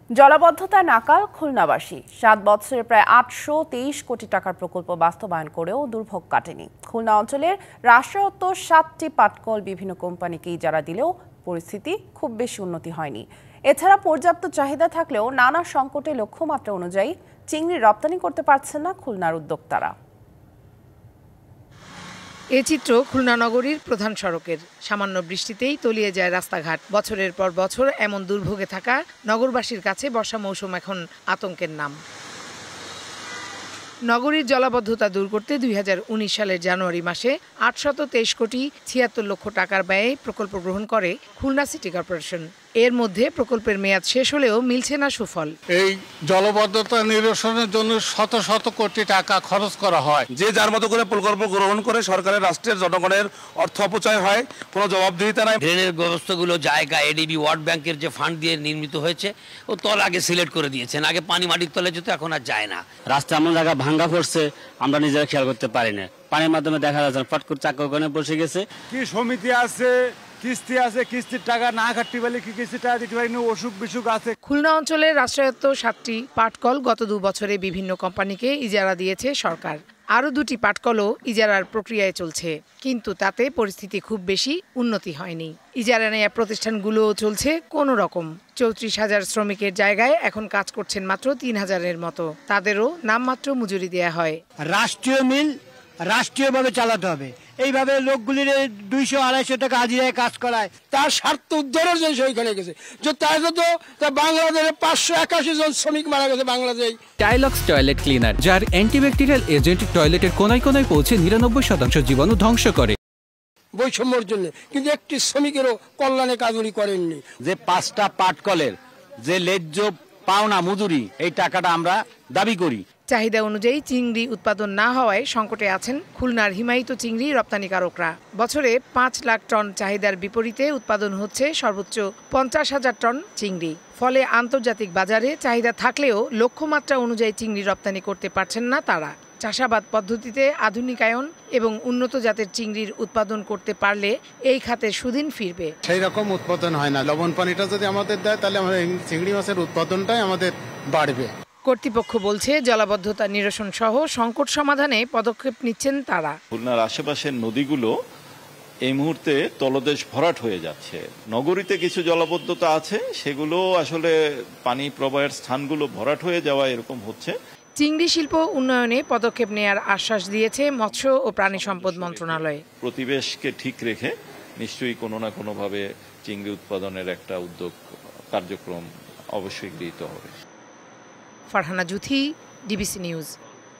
জলাবদ্ধতা নাকাল খুলনাবাসী ৭ বছরে প্রায় ৮২৩ কোটি টাকার প্রকল্প বাস্তবায়ন করেও দুর্ভোগ কাটেনি। খুলনা অঞ্চলের রাষ্ট্রায়ত্ত ৭টি পাটকল বিভিন্ন কোম্পানিকে ইজারা দিলেও পরিস্থিতি খুব বেশি উন্নতি হয়নি। এছাড়া পর্যাপ্ত চাহিদা থাকলেও নানা সংকটে লক্ষ্যমাত্রা অনুযায়ী চিংড়ি রপ্তানি করতে পারছেন না খুলনার উদ্যোক্তারা। এ চিত্র খুলনা নগরীর প্রধান সড়কের। সামান্য বৃষ্টিতেই তলিয়ে যায় রাস্তাঘাট। বছরের পর বছর এমন দুর্ভোগে থাকা নগরবাসীর কাছে বর্ষা মৌসুম এখন আতঙ্কের নাম। নগরীর জলাবদ্ধতা দূর করতে ২০১৯ সালের জানুয়ারি মাসে ৮২৩ কোটি ৭৬ লক্ষ টাকার ব্যয়ে প্রকল্প গ্রহণ করে খুলনা সিটি কর্পোরেশন। এর মধ্যে প্রকল্পের মেয়াদ শেষ হলেও মিলছে না সুফল। এই জলাবদ্ধতা নিরসনের জন্য শত শত কোটি টাকা খরচ করা হয়। যে যার মতো করে প্রকল্প গ্রহণ করে সরকারের, রাষ্ট্রের, জনগণের অর্থ অপচয় হয়, কোনো জবাবদিহিতা নাই। ড্রেনের ব্যবস্থাগুলো জায়গা এডিবি ওয়ার্ল্ড ব্যাংকের যে ফান্ড দিয়ে নির্মিত হয়েছে ও তল আগে সিলেক্ট করে দিয়েছেন। আগে পানি মাটির তলে যেত, এখন আর যায় না। রাস্তা এমন জায়গা ভাঙ্গা পড়ছে আমরা নিজেরা খেয়াল করতে পারি না। পানির মাধ্যমে দেখা যাচ্ছে ফট করে চাকা ওখানে বসে গেছে। কি সমিতি আছে, কিস্তি আছে, কিস্তির টাকা না কাটতে পারলে কি কিস্তির টাকা দিতে পারিনি, অসুখ বিসুখ আছে। খুলনা অঞ্চলের রাষ্ট্রায়ত্ত ৭টি পাটকল গত ২ বছরে বিভিন্ন কোম্পানিকে ইজারা দিয়েছে সরকার। আরও ২টি পাটকলও ইজারার প্রক্রিয়ায় চলছে, কিন্তু তাতে পরিস্থিতি খুব বেশি উন্নতি হয়নি। ইজারা নেয়া প্রতিষ্ঠানগুলোও চলছে কোনো রকম। ৩৪,০০০ শ্রমিকের জায়গায় এখন কাজ করছেন মাত্র ৩,০০০-এর মতো। তাদেরও নামমাত্র মজুরি দেয়া হয়। রাষ্ট্রীয় মিল রাষ্ট্রীয়ভাবে চালাতে হবে। এইভাবে লোকগুলির ২০০-২৫০ টাকা হাজিরায় কাজ করায় তার স্বার্থ উদ্ধারের জন্য সেখানে গেছে। যে তাই তো বাংলাদেশে ৫৮১ জন শ্রমিক মারা গেছে বাংলাদেশে। টাইলক্স টয়লেট ক্লিনার, যার অ্যান্টিব্যাকটেরিয়াল এজেন্ট টয়লেটের কোনায় কোনায় পৌঁছে ৯৯% জীবাণু ধ্বংস করে। বৈষম্যের জন্য কিন্তু একটি শ্রমিকেরও কল্যাণে কাজুরি করেননি। যে 5টা পাটকলের যে ন্যায্য পাওনা মজুরি, এই টাকাটা আমরা দাবি করি। চাহিদা অনুযায়ী চিংড়ি উৎপাদন না হওয়ায় সংকটে আছেন খুলনার হিমায়িত চিংড়ি রপ্তানিকারকরা। বছরে ৫ লাখ টন চাহিদার বিপরীতে উৎপাদন হচ্ছে সর্বোচ্চ ৫০,০০০ টন চিংড়ি। ফলে আন্তর্জাতিক বাজারে চাহিদা থাকলেও লক্ষ্যমাত্রা অনুযায়ী চিংড়ি রপ্তানি করতে পারছেন না তারা। চাষাবাদ পদ্ধতিতে আধুনিকায়ন এবং উন্নত জাতের চিংড়ির উৎপাদন করতে পারলে এই খাতে সুদিন ফিরবে। সেই রকম উৎপাদন হয় না। লবণ পানিটা যদি আমাদের দেয় তাহলে আমাদের চিংড়ি মাছের উৎপাদনটাই আমাদের বাড়বে। কর্তৃপক্ষ বলছে জলাবদ্ধতা নিরসন সহ সংকট সমাধানে পদক্ষেপ নিচ্ছেন তারা। খুলনার আশেপাশের নদীগুলো এই মুহূর্তে তলদেশ ভরাট হয়ে যাচ্ছে। নগরীতে কিছু জলাবদ্ধতা আছে, সেগুলো আসলে পানি প্রবাহের স্থানগুলো ভরাট হয়ে যাওয়া এরকম হচ্ছে। চিংড়ি শিল্প উন্নয়নে পদক্ষেপ নেয়ার আশ্বাস দিয়েছে মৎস্য ও প্রাণী সম্পদ মন্ত্রণালয়। পরিবেশকে ঠিক রেখে নিশ্চয়ই কোনো না কোনোভাবে চিংড়ি উৎপাদনের একটা উদ্যোগ কার্যক্রম অবশ্যই গৃহীত হবে। Farhana Juthi, DBC news.